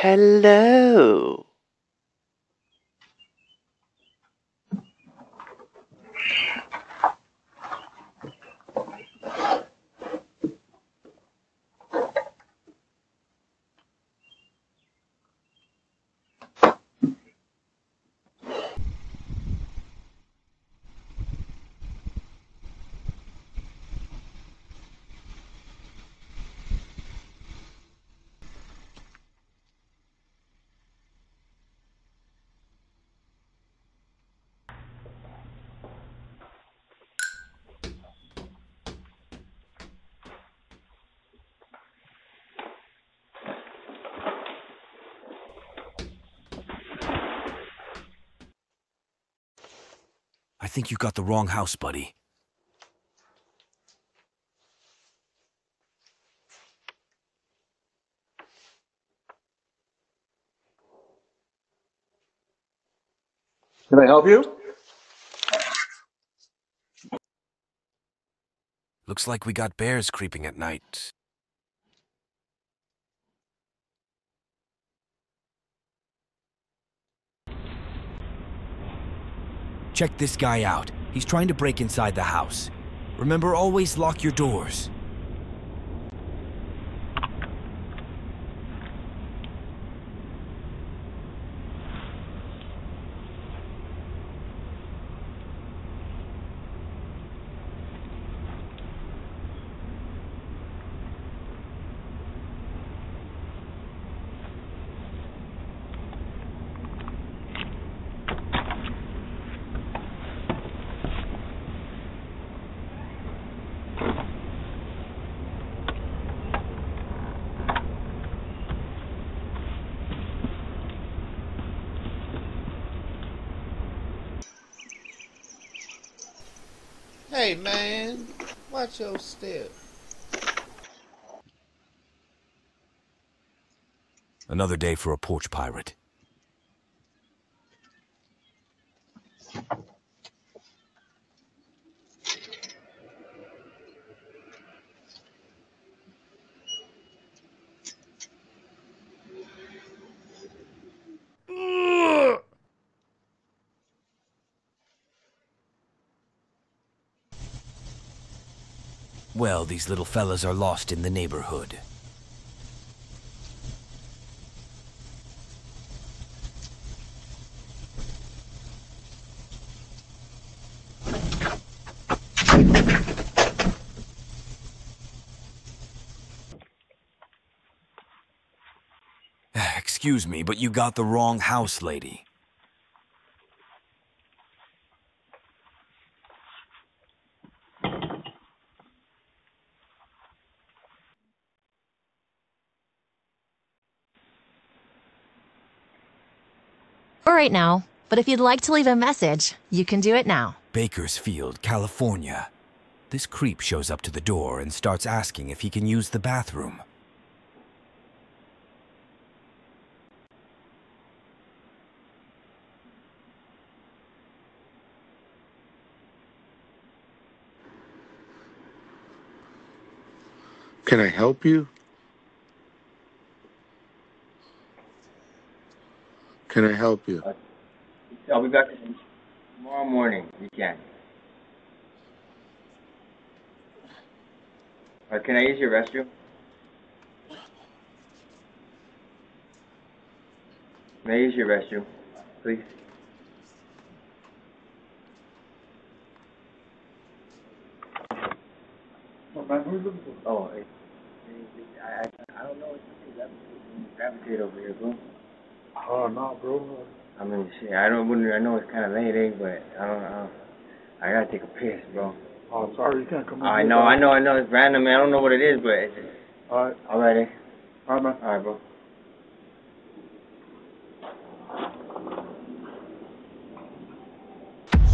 Hello. I think you got the wrong house, buddy. Can I help you? Looks like we got bears creeping at night. Check this guy out. He's trying to break inside the house. Remember, always lock your doors. Hey man, watch your step. Another day for a porch pirate. Well, these little fellas are lost in the neighborhood. Excuse me, but you got the wrong house, lady. For right now, but if you'd like to leave a message, you can do it now. Bakersfield, California. This creep shows up to the door and starts asking if he can use the bathroom. Can I help you? Can I help you? I'll be back tomorrow morning. You can. Can I use your restroom? May I use your restroom, please? Oh, I don't know what to gravitate over here, bro. Oh, no, bro. I mean, shit, I know it's kind of late, but I gotta take a piss, bro. Oh, I'm sorry, you can't come in. I know, it's random, man. I don't know what it is, but it's just... Alright. Alright, Alright, man. Alright, bro.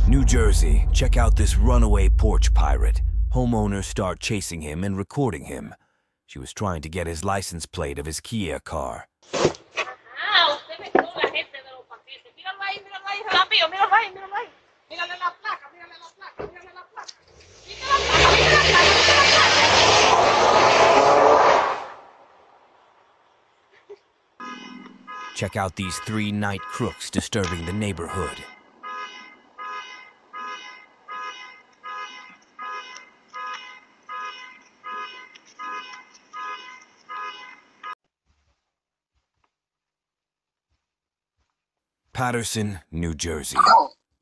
New Jersey, check out this runaway porch pirate. Homeowners start chasing him and recording him. She was trying to get his license plate of his Kia car. Check out these 3 night crooks disturbing the neighborhood. Patterson, New Jersey.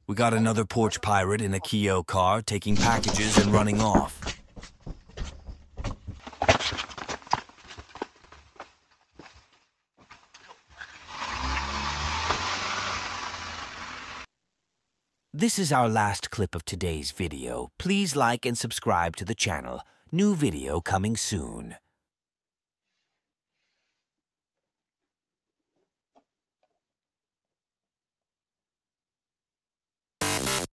We got another porch pirate in a Kia car taking packages and running off. This is our last clip of today's video. Please like and subscribe to the channel. New video coming soon.